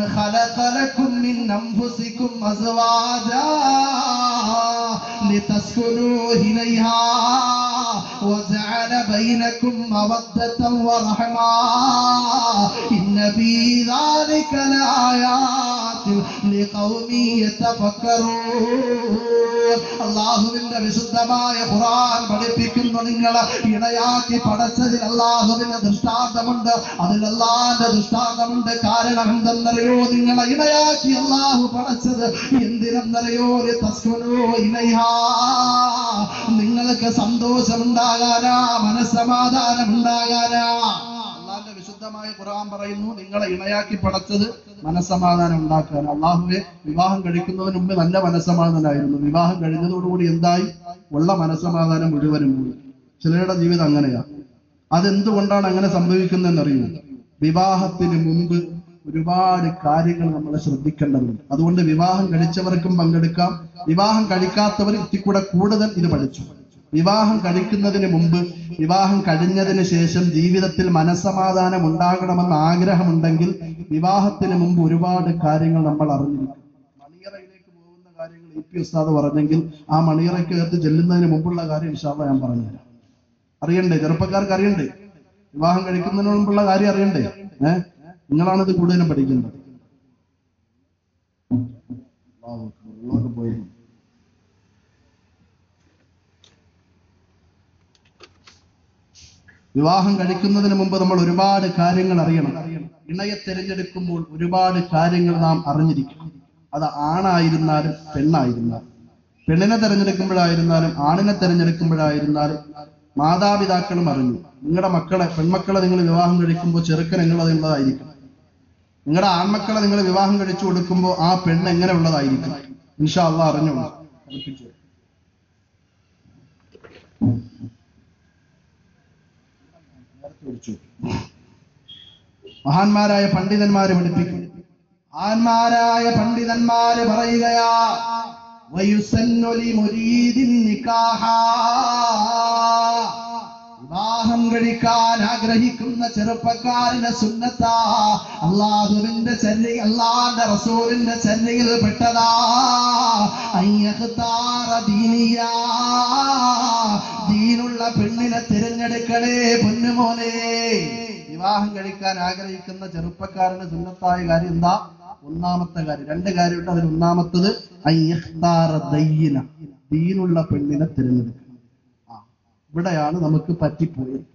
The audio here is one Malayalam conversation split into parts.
خلق لكم من أنفسكم أزواجا لتسكنوا إليها وجعل بينكم مودة ورحمة إن في ذلك لآيات لقوم يتفكرون. അല്ലാഹുവിന്റെ വിശുദ്ധമായ ഖുർആൻ പഠിപ്പിക്കുന്നു, നിങ്ങൾ ഇണയാക്കി പടച്ചതിൽ അല്ലാഹുവിന്റെ ദൃഷ്ടാന്തമുണ്ട്. അതിൽ അല്ലാഹുവിന്റെ ദൃഷ്ടാന്തമുണ്ട്. കാരണം എന്തെന്നറിയോ? നിങ്ങളെ ഇണയാക്കി അല്ലാഹു പടച്ചത് എന്തിനെന്നറിയോ? തസ്കുനൂ ഇലൈഹാ, നിങ്ങൾക്ക് സന്തോഷമുണ്ടാകാനാ, മനസ്സമാധാനം ഉണ്ടാകാനാ. അല്ലാഹുവിന്റെ വിശുദ്ധമായ ഖുർആൻ പറയുന്നു, നിങ്ങളെ ഇണയാക്കി പടച്ചത് മനസ്സമാധാനം ഉണ്ടാക്കാൻ. അല്ലാഹുവെ, വിവാഹം കഴിക്കുന്നതിന് മുമ്പ് നല്ല മനസ്സമാധാനമായിരുന്നു. വിവാഹം കഴിഞ്ഞതോടുകൂടി എന്തായി? ഉള്ള മനസ്സമാധാനം മുഴുവനും പോയി. ചിലരുടെ ജീവിതം അങ്ങനെയാ. അതെന്തുകൊണ്ടാണ് അങ്ങനെ സംഭവിക്കുന്നതെന്നറിയൂ? വിവാഹത്തിന് മുമ്പ് ഒരുപാട് കാര്യങ്ങൾ നമ്മൾ ശ്രദ്ധിക്കേണ്ടതുണ്ട്. അതുകൊണ്ട് വിവാഹം കഴിച്ചവർക്കും പങ്കെടുക്കാം, വിവാഹം കഴിക്കാത്തവർ ഇത്തിക്കൂടെ കൂടുതൽ ഇത് പഠിച്ചു. വിവാഹം കഴിക്കുന്നതിന് മുമ്പ്, വിവാഹം കഴിഞ്ഞതിന് ശേഷം ജീവിതത്തിൽ മനസ്സമാധാനം ഉണ്ടാകണമെന്ന് ആഗ്രഹമുണ്ടെങ്കിൽ വിവാഹത്തിന് മുമ്പ് ഒരുപാട് കാര്യങ്ങൾ നമ്മൾ അറിഞ്ഞിരിക്കും. മണിയറയിലേക്ക് പോകുന്ന കാര്യങ്ങൾ ഇ.പി. ഉസ്താദ് പറഞ്ഞെങ്കിൽ ആ മണിയറയ്ക്കകത്ത് ചെല്ലുന്നതിന് മുമ്പുള്ള കാര്യം ഇൻഷാ അല്ലാഹ് ഞാൻ പറഞ്ഞുതരാം. അറിയണ്ടേ? ചെറുപ്പക്കാർക്ക് അറിയണ്ടേ? വിവാഹം കഴിക്കുന്നതിന് മുമ്പുള്ള കാര്യം അറിയണ്ടേ? നിങ്ങളാണിത് കൂടുതലും പഠിക്കുന്നത്. വിവാഹം കഴിക്കുന്നതിന് മുമ്പ് നമ്മൾ ഒരുപാട് കാര്യങ്ങൾ അറിയണം. ഇണയെ തിരഞ്ഞെടുക്കുമ്പോൾ ഒരുപാട് കാര്യങ്ങൾ നാം അറിഞ്ഞിരിക്കും. അത് ആണായിരുന്നാലും പെണ്ണായിരുന്നാലും, പെണ്ണിനെ തിരഞ്ഞെടുക്കുമ്പോഴായിരുന്നാലും ആണിനെ തിരഞ്ഞെടുക്കുമ്പോഴായിരുന്നാലും മാതാപിതാക്കളും അറിഞ്ഞു. നിങ്ങളുടെ മക്കളെ, പെൺമക്കളെ നിങ്ങൾ വിവാഹം കഴിക്കുമ്പോൾ ചെറുക്കൻ എങ്ങനെയുള്ളതായിരിക്കും. നിങ്ങളുടെ ആൺമക്കളെ നിങ്ങൾ വിവാഹം കഴിച്ചു കൊടുക്കുമ്പോൾ ആ പെണ്ണ് എങ്ങനെ ഉള്ളതായിരിക്കും. ഇൻഷാ അല്ലാഹ് അറിഞ്ഞോളൂ. മഹാന്മാരായ പണ്ഡിതന്മാര് പഠിപ്പിക്കും. മഹാന്മാരായ പണ്ഡിതന്മാര് പറയുകയാ, വയുസന്നു ലിമുരീദിൻ നിക്കാഹാ, വിവാഹം കഴിക്കാൻ ആഗ്രഹിക്കുന്ന ചെറുപ്പക്കാരന്റെ സുന്നത്താ, അല്ലാഹുവിന്റെ ചര്യ, അല്ലാഹുവിന്റെ റസൂലിന്റെ ചര്യയിൽ പെട്ടതാ. അയ്യഖ്താറ ദീനിയാ, ദീനുള്ള പെണ്ണിനെ തിരഞ്ഞെടുക്കണേ പൊന്നുമോനെ. വിവാഹം കഴിക്കാൻ ആഗ്രഹിക്കുന്ന ചെറുപ്പക്കാരന്റെ സുന്നത്തായ കാര്യം എന്താ? ഒന്നാമത്തെ കാര്യം, രണ്ട് കാര്യമുണ്ട്. അതിൽ ഒന്നാമത്തത് അയ്യഖ്താറ ദയ്യിന, ദീനുള്ള പെണ്ണിനെ തിരഞ്ഞെടുക്കണം. ഇവിടെയാണ് നമുക്ക് പറ്റിപ്പോയത്.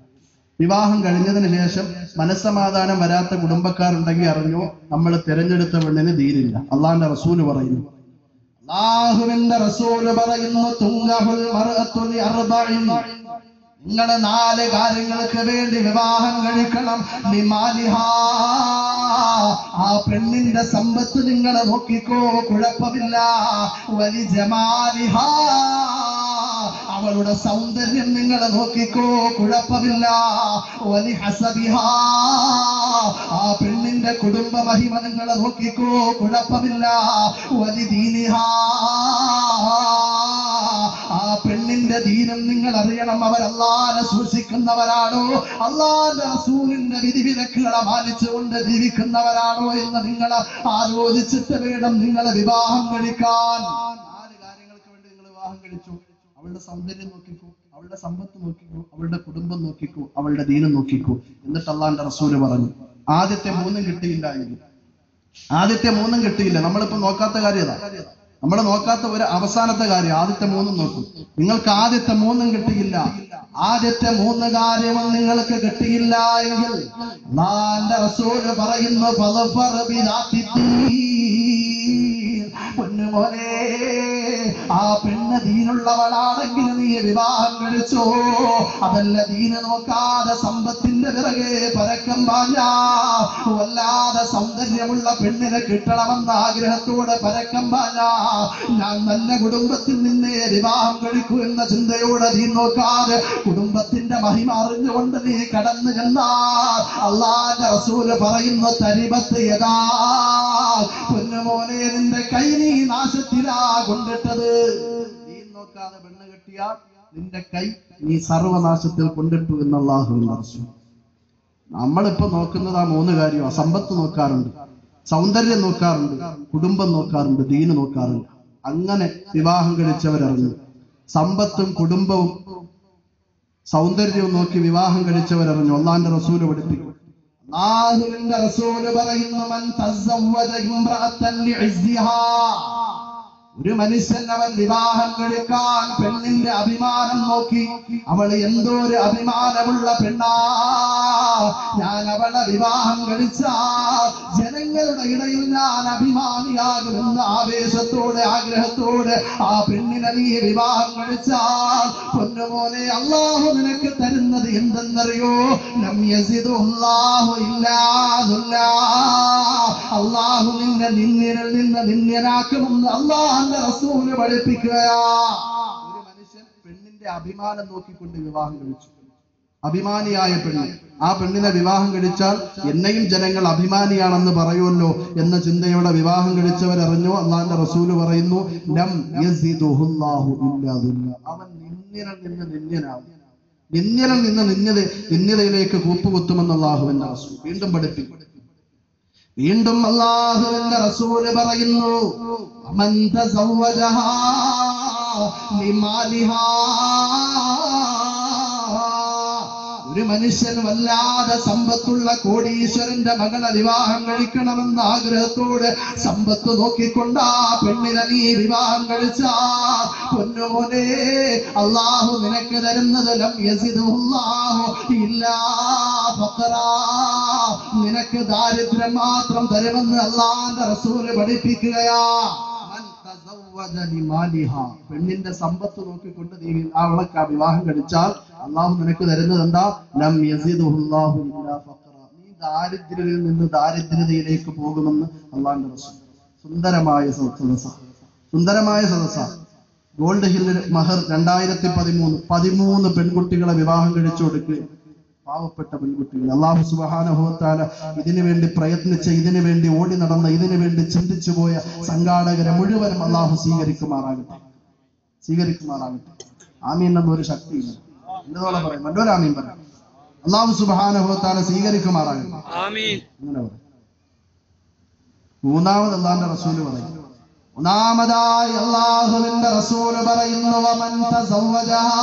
വിവാഹം കഴിഞ്ഞതിന് ശേഷം മനസ്സമാധാനം വരാത്ത കുടുംബക്കാരുണ്ടെങ്കിൽ അറിഞ്ഞോ, നമ്മൾ തിരഞ്ഞെടുത്ത പെണ്ണിന് ദീനില്ല. അള്ളാഹുവിന്റെ റസൂല് പറയുന്നു, തുങ്കഹുൽ മർഅതു ലിഅർബഇൻ, നിങ്ങൾ 4 കാര്യങ്ങൾക്ക് വേണ്ടി വിവാഹം കഴിക്കണം. ലിമാലിഹാ, ആ പെണ്ണിന്റെ സമ്പത്ത് നിങ്ങൾ നോക്കിക്കോ, കുഴപ്പമില്ല. വലി ജമാലിഹാ, അവളുടെ സൗന്ദര്യം നിങ്ങൾ നോക്കിക്കോ, കുഴപ്പമില്ല. വലി ഹസബിഹാ, ആ പെണ്ണിന്റെ കുടുംബ മഹിമ നിങ്ങൾ നോക്കിക്കോ, കുഴപ്പമില്ല. വലി ദീനിഹാ, ആ പെണ്ണിന്റെ ദീനം നിങ്ങൾ അറിയണം. അവർ അല്ലാഹുവിനെ സൂക്ഷിക്കുന്നവരാണോ, അല്ലാഹുവിന്റെ റസൂലിന്റെ വിധിവിലക്കുകളെ പാലിച്ചുകൊണ്ട് ജീവിക്കുന്നവരാണോ എന്ന് നിങ്ങൾ ആലോചിച്ചിട്ട് വേണം നിങ്ങൾ വിവാഹം കഴിക്കാൻ. 4 കാര്യങ്ങൾക്ക് വേണ്ടി നിങ്ങൾ വിവാഹം കഴിച്ചു. അവളുടെ സൗന്ദര്യം നോക്കിക്കോ, അവളുടെ സമ്പത്ത് നോക്കിക്കോ, അവളുടെ കുടുംബം നോക്കിക്കോ, അവളുടെ ദീനം നോക്കിക്കോ. എന്നിട്ട് അല്ലാഹുവിന്റെ റസൂല് പറഞ്ഞു, ആദ്യത്തെ 3 കിട്ടിയില്ല എങ്കിൽ, ആദ്യത്തെ 3 കിട്ടിയില്ല, നമ്മളിപ്പോ നോക്കാത്ത കാര്യം ഏതാ? നമ്മൾ നോക്കാത്ത ഒരു അവസാനത്തെ കാര്യം, ആദ്യത്തെ 3 നോക്കും. നിങ്ങൾക്ക് ആദ്യത്തെ 3 കിട്ടിയില്ല, ആദ്യത്തെ 3 കാര്യവും നിങ്ങൾക്ക് കിട്ടിയില്ല എങ്കിൽ അല്ലാഹുവിന്റെ റസൂല് പറയുന്നു, ഫളഫർ ബിദാത്തി പൊന്നുമോനെ, ആ പെണ്ണ് ദീനുള്ളവളാണെങ്കിൽ നീ വിവാഹം കഴിച്ചോ. അതല്ല ദീന് നോക്കാതെ സമ്പത്തിന്റെ പിറകെ പരക്കം പാഞ്ഞാ, വല്ലാതെ സൗന്ദര്യമുള്ള പെണ്ണിനെ കിട്ടണമെന്ന ആഗ്രഹത്തോടെ പരക്കം പാഞ്ഞാ, ഞാൻ നല്ല കുടുംബത്തിൽ നിന്നേ വിവാഹം കഴിക്കൂ എന്ന ചിന്തയോടെ നീ നോക്കാതെ കുടുംബത്തിന്റെ മഹിമ അറിഞ്ഞുകൊണ്ട് നീ കടന്നു ചെന്നാൽ അല്ലാഹുവിന്റെ റസൂല് പറയുന്നു, തരിബത്ത് യദാ, പൊന്നുമോനെ നിന്റെ കൈ നീ നാശത്തിലാ കൊണ്ടിട്ടത്. നീ നോക്കാതെ പെണ്ണ് കെട്ടിയാൽ നിന്റെ കൈ നീ സർവനാശത്തിൽ കൊണ്ടിട്ടു എന്ന് അല്ലാഹുവിന്റെ റസൂൽ. നമ്മളിപ്പോ നോക്കുന്നത് ആ 3 കാര്യമാണ്. സമ്പത്ത് നോക്കാറുണ്ട്, സൗന്ദര്യം നോക്കാറുണ്ട്, കുടുംബം നോക്കാറുണ്ട്, ദീന് നോക്കാറുണ്ട്. അങ്ങനെ വിവാഹം കഴിച്ചവരറിഞ്ഞു. സമ്പത്തും കുടുംബവും സൗന്ദര്യവും നോക്കി വിവാഹം കഴിച്ചവരറിഞ്ഞു. അള്ളാന്റെ റസൂല് പഠിപ്പിക്കും. അല്ലാഹുവിന്റെ റസൂല് പറയുന്നു, മൻ തസവ്വജ ഇംറഅത്തൻ ലിഇസ്സിഹാ, ഒരു മനുഷ്യൻ അവൻ വിവാഹം കഴിക്കാൻ പെണ്ണിന്റെ അഭിമാനം നോക്കി, അവൾ എന്തോ ഒരു അഭിമാനമുള്ള പെണ്ണാ, ഞാൻ അവളെ വിവാഹം കഴിച്ച ജനങ്ങളുടെ ഇടയിൽ ഞാൻ അഭിമാനിയാകുമെന്ന ആവേശത്തോടെ ആഗ്രഹത്തോടെ ആ പെണ്ണിനെ നീ വിവാഹം കഴിച്ചാൽ പൊന്നുമോനെ അല്ലാഹു നിനക്ക് തരുന്നത് എന്തെന്നറിയോ? ലം യസിദുല്ലാഹു ഇല്ലാ ദുല്ലാ, അല്ലാഹു നിന്നെ നിന്നിൽ നിന്ന് നിന്യനാക്കുമെന്ന് അല്ലാഹുവിന്റെ റസൂല് പഠിപ്പിക്കുകയാ. ഒരു മനുഷ്യൻ പെണ്ണിന്റെ അഭിമാനം നോക്കിക്കൊണ്ട് വിവാഹം കഴിച്ചു. അഭിമാനിയായ പെണ്ണ്, ആ പെണ്ണിനെ വിവാഹം കഴിച്ചാൽ എന്നെയും ജനങ്ങൾ അഭിമാനിയാണെന്ന് പറയുമല്ലോ എന്ന ചിന്തയോടെ വിവാഹം കഴിച്ചവരറിഞ്ഞു. അള്ളാന്റെ റസൂല് പറയുന്നു, ലം യസിദുഹുല്ലാഹു ഇല്ലാ ദുല്ലാ, അവൻ നിന്യനിൽ നിന്ന് നിന്യനാവും. നിന്യനിൽ നിന്ന് നിന്യതയിലേക്ക് കൂപ്പുകുത്തുമെന്ന് അള്ളാഹുവിന്റെ റസൂൽ വീണ്ടും പഠിപ്പിക്കും. വീണ്ടും അല്ലാഹുവിന്റെ റസൂല് പറയുന്നു, മൻ തസവ്വജഹാ ലിമാലിഹാ, ഒരു മനുഷ്യൻ വല്ലാതെ സമ്പത്തുള്ള കോടീശ്വരന്റെ മകളെ വിവാഹം കഴിക്കണമെന്ന ആഗ്രഹത്തോടെ സമ്പത്ത് നോക്കിക്കൊണ്ട് ആ പെണ്ണിനെ നീ വിവാഹം കഴിച്ചാ പൊന്നുമോനെ അല്ലാഹു നിനക്ക് തരുന്നത് ലം യസിദുല്ലാഹു ഇല്ലാ ഫഖറാ, നിനക്ക് ദാരിദ്ര്യം മാത്രം തരുമെന്ന് അല്ലാഹുവിന്റെ റസൂല് പഠിപ്പിക്കുകയാ. പെണ്ണിന്റെ സമ്പത്ത് നോക്കിക്കൊണ്ട് നീ അവളെ വിവാഹം കഴിച്ചാൽ അള്ളാഹു നിനക്ക് തരുന്നത് എന്താ? ലം യസിദുല്ലാഹു ഇല്ലാ ഫഖറാ, നീ ദാരിദ്ര്യത്തിൽ നിന്ന് ദാരിദ്ര്യതയിലേക്ക് പോകുമെന്ന് അള്ളാഹുവിന്റെ റസൂൽ. സുന്ദരമായ സദസ്സ. ഗോൾഡ് ഹില്ലിൽ മഹർ 2013 പെൺകുട്ടികളെ വിവാഹം കഴിച്ചു കൊടുക്കുക. പാവപ്പെട്ട പെൺകുട്ടികൾ. അല്ലാഹു സുബ്ഹാനഹു വ തആല ഇതിനു വേണ്ടി പ്രയത്നിച്ച, ഇതിനു വേണ്ടി ഓടി നടന്ന, ഇതിനു വേണ്ടി ചിന്തിച്ചു പോയ സംഘാടകരെ മുഴുവനും അല്ലാഹു സ്വീകരിക്കുമാറാകട്ടെ. ആമീൻ എന്നൊരു ശക്തിയില്ല, എന്നതോടെ പറയും, മറ്റൊരു ആമീൻ പറയാം. അല്ലാഹു സുബ്ഹാനഹു വ തആല സ്വീകരിക്കുമാറാകട്ടെ. ആമീൻ. അങ്ങനെ പറയും. മൂന്നാമത് അല്ലാഹുവിന്റെ റസൂല് പറയും, മൂന്നാമതായി അല്ലാഹുവിന്റെ റസൂല് പറയുന്നു, വമൻ തസവ്വജഹാ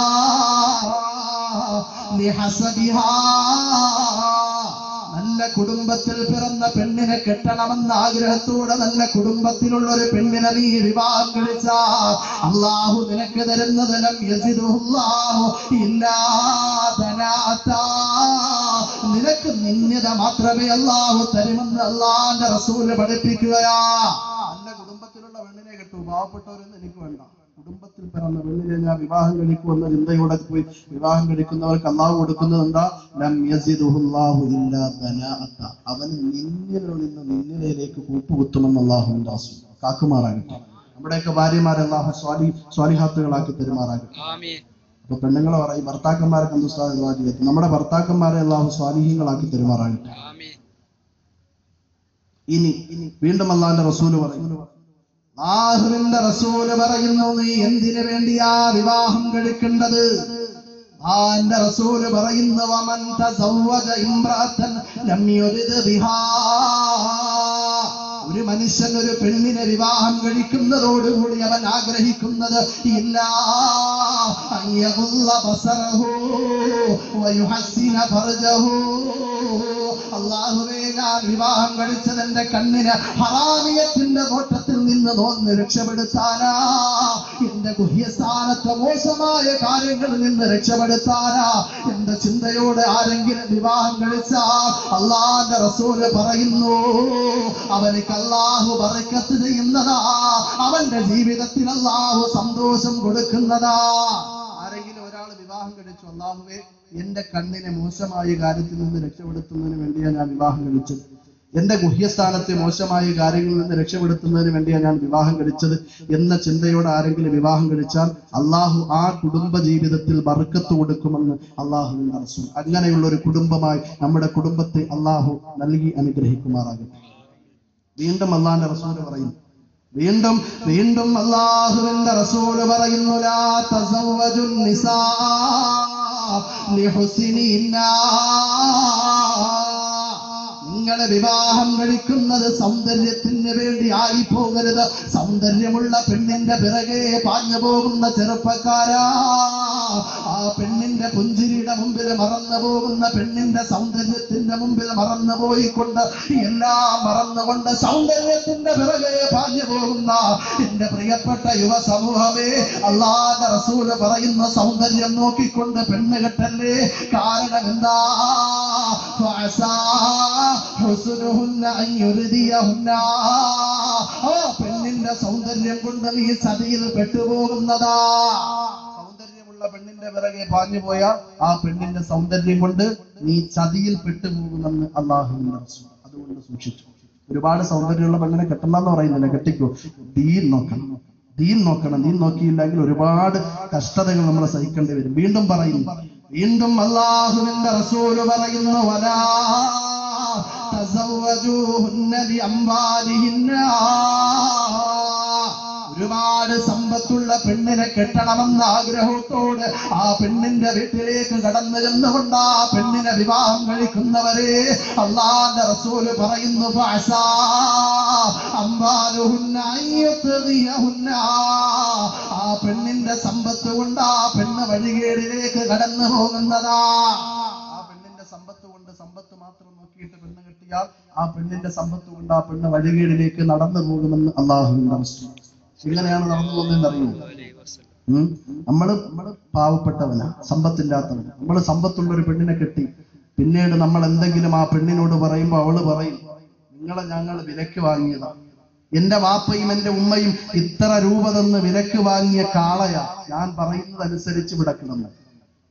ലിഹസബിഹാ, നല്ല കുടുംബത്തിൽ പിറന്ന പെണ്ണിനെ കെട്ടണമെന്ന ആഗ്രഹത്തോടെ നല്ല കുടുംബത്തിലുള്ള ഒരു പെണ്ണിനെ നീ വിവാഹം കഴിച്ചാ അല്ലാഹു നിനക്ക് തരുന്നത് ലം യസിദുല്ലാഹു ഇല്ലാ ദനാഅതാ, നിനക്ക് നിന്യത മാത്രമേ അല്ലാഹു തരുമെന്ന് അല്ലാഹുവിന്റെ റസൂല് പഠിപ്പിക്കുകയാ. നല്ല കുടുംബത്തിലുള്ള പെണ്ണിനെ കെട്ടു, പാവപ്പെട്ടവരെന്ന് എനിക്ക് വേണ്ട, കുടുംബത്തിൽ പിറന്ന പെണ്ണിനെ ഞാൻ വിവാഹം കഴിക്കുമെന്ന ചിന്തയോടെ പോയി വിവാഹം കഴിക്കുന്നവർക്ക് അല്ലാഹു കൊടുക്കുന്നത് എന്താ? ലം യസിദുല്ലാഹു ഇല്ലാ ദനാഅത, അവന് നിന്യതയിൽ നിന്ന് നിന്യതയിലേക്ക് കൂപ്പുകുത്തുമെന്ന് അല്ലാഹുവിന്റെ റസൂൽ കാക്കുമാറാകട്ടെ. നമ്മുടെയൊക്കെ ഭാര്യമാരെ അല്ലാഹു സ്വാലിഹാത്തുകളാക്കി പെരുമാറാകട്ടെ. അപ്പൊ പെണ്ണുങ്ങളെ പറയും, ഭർത്താക്കന്മാരെ കണ്ടുസ്താദ്, നമ്മുടെ ഭർത്താക്കന്മാരെ അല്ലാഹു സ്വാലിഹീങ്ങളാക്കി പെരുമാറാകട്ടെ. ഇനി വീണ്ടും അല്ലാഹുവിന്റെ റസൂല് പറയുന്നു, അല്ലാഹുവിന്റെ റസൂല് പറയുന്നു, നീ എന്തിനു വേണ്ടിയാ വിവാഹം കഴിക്കേണ്ടത്? അല്ലാഹുവിന്റെ റസൂല് പറയുന്നു, വമൻ തസവ്വജ ഇംറഅത്തൻ ലം യുരിദ് ബിഹാ, ഒരു മനുഷ്യൻ ഒരു പെണ്ണിനെ വിവാഹം കഴിക്കുന്നതോടുകൂടി അവൻ ആഗ്രഹിക്കുന്നത് ഇല്ലാ അൻ യഗുല്ല ബസറഹു വയുഹസ്സിന ഫർജഹു, അല്ലാഹുവേ ഞാൻ വിവാഹം കഴിച്ചത് എന്റെ കണ്ണിന് ഹറാമിയത്തിന്റെ നോട്ടത്തിൽ നിന്ന് രക്ഷപ്പെടുത്താനാ, എന്റെ ഗുഹ്യസ്ഥാനത്തെ മോശമായ കാര്യങ്ങളിൽ നിന്ന് രക്ഷപ്പെടുത്താനാ എന്റെ ചിന്തയോടെ ആരെങ്കിലും വിവാഹം കഴിച്ചാൽ അല്ലാഹുവിന്റെ റസൂല് പറയുന്നു, അവനിക്ക് അല്ലാഹു ബറക്കത്ത് ചെയ്യുന്നതാ, അവന്റെ ജീവിതത്തിൽ അല്ലാഹു സന്തോഷം കൊടുക്കുന്നതാ. ആരെങ്കിലും ഒരാൾ വിവാഹം കഴിച്ചു, അല്ലാഹുവേ എന്റെ കണ്ണിനെ മോശമായ കാര്യത്തിൽ നിന്ന് രക്ഷപ്പെടുത്തുന്നതിന് വേണ്ടിയാണ് ഞാൻ വിവാഹം കഴിച്ചത്, എന്റെ ഗുഹ്യസ്ഥാനത്തെ മോശമായ കാര്യങ്ങളിൽ നിന്ന് രക്ഷപ്പെടുത്തുന്നതിന് വേണ്ടിയാണ് ഞാൻ വിവാഹം കഴിച്ചത് എന്ന ചിന്തയോടെ ആരെങ്കിലും വിവാഹം കഴിച്ചാൽ അല്ലാഹു ആ കുടുംബ ജീവിതത്തിൽ ബർക്കത്ത് കൊടുക്കുമെന്ന് അല്ലാഹുവിന്റെ റസൂൽ. അങ്ങനെയുള്ള ഒരു കുടുംബമായി നമ്മുടെ കുടുംബത്തെ അല്ലാഹു നൽകി അനുഗ്രഹിക്കുമാറാകട്ടെ. വീണ്ടും അല്ലാഹുവിന്റെ റസൂൽ പറയുന്നു, വീണ്ടും അല്ലാഹുവിന്റെ റസൂൽ പറയുന്നു, ലാ തസവ്വജുൻ നിസാ ലിഹുസ്നിഹിന്നാ, നിങ്ങളെ വിവാഹം കഴിക്കുന്നത് സൗന്ദര്യത്തിന് വേണ്ടി ആയി പോകരുത്. സൗന്ദര്യമുള്ള പെണ്ണിന്റെ പിറകെ പാഞ്ഞു പോകുന്ന ചെറുപ്പക്കാരാ, ആ പെണ്ണിന്റെ പുഞ്ചിരിയുടെ മുമ്പിൽ മറന്നു പോകുന്ന, പെണ്ണിന്റെ സൗന്ദര്യത്തിന്റെ മുമ്പിൽ മറന്നു പോയിക്കൊണ്ട്, എല്ലാം മറന്നുകൊണ്ട് സൗന്ദര്യത്തിന്റെ പിറകെ പാഞ്ഞു പോകുന്ന എന്റെ പ്രിയപ്പെട്ട യുവ സമൂഹമേ, അല്ലാഹുവിന്റെ റസൂൽ പറയുന്ന സൗന്ദര്യം നോക്കിക്കൊണ്ട് പെണ്ണ് കെട്ടല്ലേ. കാരണം എന്താ? പെണ്ണിന്റെ സൗന്ദര്യം കൊണ്ട് നീ ചതിയിൽ പെട്ടുപോകുന്നതാ. സൗന്ദര്യമുള്ള പെണ്ണിന്റെ പിറകെ പാഞ്ഞു പോയാൽ ആ പെണ്ണിന്റെ സൗന്ദര്യം കൊണ്ട് നീ ചതിയിൽ പെട്ടുപോകുമെന്ന് അല്ലാഹുവിന്റെ റസൂൽ. അതുകൊണ്ട് സൂക്ഷിച്ചു. ഒരുപാട് സൗന്ദര്യമുള്ള പെണ്ണിനെ കെട്ടണമെന്ന് പറയുന്നില്ല, കെട്ടിക്കോ. ദീൻ നോക്കണം, ദീൻ നോക്കണം. ദീൻ നോക്കിയില്ലെങ്കിൽ ഒരുപാട് കഷ്ടതകൾ നമ്മൾ സഹിക്കേണ്ടി വരും. വീണ്ടും പറയുന്നു, വീണ്ടും അല്ലാഹുവിന്റെ റസൂൽ പറയുന്നു, വലാ തസവ്വജൂഹുന്ന ബിഅംവാലിഹിന്ന. ഒരുപാട് സമ്പത്തുള്ള പെണ്ണിനെ കെട്ടണമെന്ന ആഗ്രഹത്തോട് ആ പെണ്ണിന്റെ വീട്ടിലേക്ക് കടന്നു ചെന്നുകൊണ്ട് ആ പെണ്ണിനെ വിവാഹം കഴിക്കുന്നവരെ അല്ലാഹുവിന്റെ റസൂൽ പറയുന്നു, ഫഅസാ അംവാലുഹുന്ന അയ്യത്ദിയഹുന്ന. ആ പെണ്ണിന്റെ സമ്പത്ത് കൊണ്ട് ആ പെണ്ണ് വഴികേടിലേക്ക് കടന്നു പോകുന്നതാ. ആ പെണ്ണിന്റെ സമ്പത്ത് കൊണ്ട്, സമ്പത്ത് മാത്രം നോക്കിയിട്ട് പെണ്ണ് കെട്ടിയാൽ ആ പെണ്ണിന്റെ സമ്പത്ത് കൊണ്ട് ആ പെണ്ണ് വഴികേടിലേക്ക് നടന്നു പോകുമെന്ന് അല്ലാഹുവിന്റെ റസൂൽ. എങ്ങനെയാണ് നടന്നു പോകുന്നതെന്ന് അറിയൂ? നമ്മള് പാവപ്പെട്ടവനാ, സമ്പത്തില്ലാത്തവനാ. നമ്മള് സമ്പത്തുള്ള ഒരു പെണ്ണിനെ കെട്ടി പിന്നീട് നമ്മൾ എന്തെങ്കിലും ആ പെണ്ണിനോട് പറയുമ്പോ അവള് പറയും, നിങ്ങളെ ഞങ്ങൾ വിലക്ക് വാങ്ങിയതാ, എന്റെ വാപ്പയും എന്റെ ഉമ്മയും ഇത്ര രൂപ തന്ന് വിലക്ക് വാങ്ങിയ കാളയാ, ഞാൻ പറയുന്നതനുസരിച്ച് വിടക്കണമെന്ന്.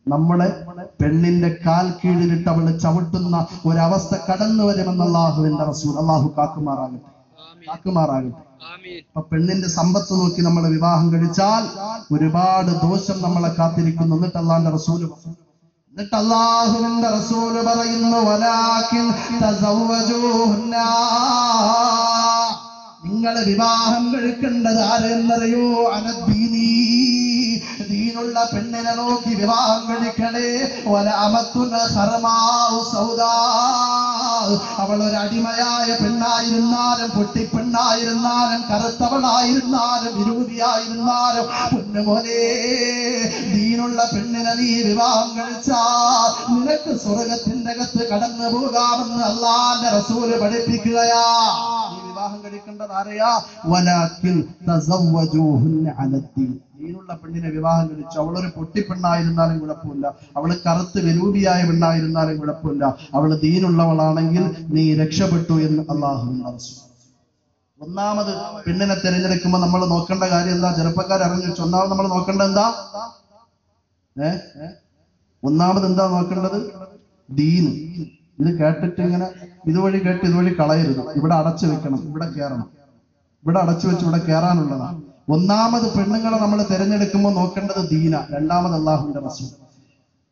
നമ്മളെ പെണ്ണിന്റെ കാൽ കീഴിലിട്ട് അവള് ചവിട്ടുന്ന ഒരവസ്ഥ കടന്നു വരുമെന്ന് അല്ലാഹുവിന്റെ റസൂൽ. അല്ലാഹു കാക്കുമാറാകട്ടെ, കാക്കുമാറാകട്ടെ. അപ്പൊ പെണ്ണിന്റെ സമ്പത്ത് നോക്കി നമ്മൾ വിവാഹം കഴിച്ചാൽ ഒരുപാട് ദോഷം നമ്മളെ കാത്തിരിക്കുന്നു. എന്നിട്ട് അല്ലാഹുവിന്റെ റസൂൽ പറയുന്നു, വലാകിൻ തസവ്വജൂഹുന്ന. നിങ്ങൾ വിവാഹം കഴിക്കേണ്ടത് ആരെന്നറിയോ? അനദ്ദീനി, ദീനുള്ള പെണ്ണിനെ നോക്കി വിവാഹം കഴിക്കണേ. വലഅമത്തുൻ ഖർമാഉ സൗദാ. അവൾ ഒരു അടിമയായ പെണ്ണായിരുന്നാലും, പൊട്ടിപ്പെണ്ണായിരുന്നാലും, കറുത്തവളായിരുന്നാലും, വിരൂപിയായിരുന്നാലും, പൊന്നുമോനെ, ദീനുള്ള പെണ്ണിനെ നീ വിവാഹം കഴിച്ചാൽ നിനക്ക് സ്വർഗത്തിന്റെ അകത്ത് കടന്നു പോകാമെന്ന് അല്ലാഹുവിന്റെ റസൂല് പഠിപ്പിക്കുകയാ. നീ വിവാഹം കഴിക്കേണ്ടത് ആരെയാ? വലാകിൻ തസവ്വജൂഹുന്ന അലദ്ദീൻ. ദീനുള്ള പെണ്ണിനെ വിവാഹം കഴിച്ചു. അവളൊരു പൊട്ടിപ്പെണ്ണായിരുന്നാലും കുഴപ്പമില്ല, അവള് കറുത്ത് വിരൂപിയായ പെണ്ണായിരുന്നാലും കുഴപ്പമില്ല, അവള് ദീനുള്ളവളാണെങ്കിൽ നീ രക്ഷപ്പെട്ടു എന്ന് അല്ലാഹുവിന്റെ റസൂൽ. ഒന്നാമത് പെണ്ണിനെ തിരഞ്ഞെടുക്കുമ്പോൾ നമ്മൾ നോക്കേണ്ട കാര്യം എന്താ? ചെറുപ്പക്കാർ അറിഞ്ഞു വെച്ചു. ഒന്നാമത് നമ്മൾ നോക്കേണ്ടത് എന്താ? ഒന്നാമത് എന്താ നോക്കേണ്ടത്? ദീന്. ഇത് കേട്ടിട്ട് ഇങ്ങനെ ഇതുവഴി കേട്ട് ഇതുവഴി കളയരുത്. ഇവിടെ അടച്ചു വെക്കണം, ഇവിടെ കയറണം. ഇവിടെ അടച്ചു വെച്ച് ഇവിടെ കയറാനുള്ളതാണ്. ഒന്നാമത് പെണ്ണുങ്ങളെ നമ്മൾ തിരഞ്ഞെടുക്കുമ്പോൾ നോക്കേണ്ടത് ദീന. രണ്ടാമത് അല്ലാഹുവിന്റെ റസൂൽ.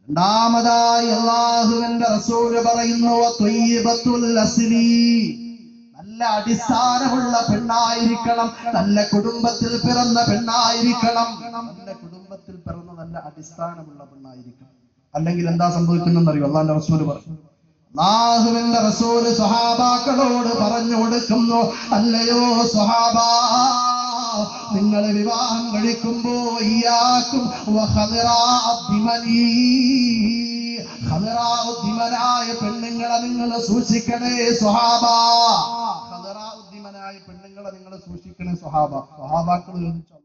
രണ്ടാമതായി അല്ലാഹുവിന്റെ റസൂൽ പറയുന്നു, ത്വയ്യിബത്തുൽ അസ്ലി. നല്ല അടിസ്ഥാനമുള്ള പെണ്ണായിരിക്കണം, നല്ല കുടുംബത്തിൽ പിറന്ന പെണ്ണായിരിക്കണം. നല്ല കുടുംബത്തിൽ പിറന്ന നല്ല അടിസ്ഥാനമുള്ള പെണ്ണായിരിക്കണം. അല്ലെങ്കിൽ എന്താ സംഭവിക്കുന്നറിയോ? അല്ലാഹുവിന്റെ റസൂൽ പറഞ്ഞു, അല്ലാഹുവിന്റെ റസൂൽ സ്വഹാബാക്കളോട് പറഞ്ഞു കൊടുക്കുന്നു, അല്ലയോ സ്വഹാബാ, നിങ്ങൾ വിവാഹം കഴിക്കുമ്പോ ഇയ്യാക്കും ഖദറാഉദ്ദിമനായ പെണ്ണുങ്ങളെ നിങ്ങൾ സൂക്ഷിക്കണേ സ്വഹാബ. ഖദറാഉദ്ദിമനായ പെണ്ണുങ്ങളെ നിങ്ങൾ സൂക്ഷിക്കണേ സ്വഹാബ. സ്വഹാബാക്കൾ ചോദിച്ചു,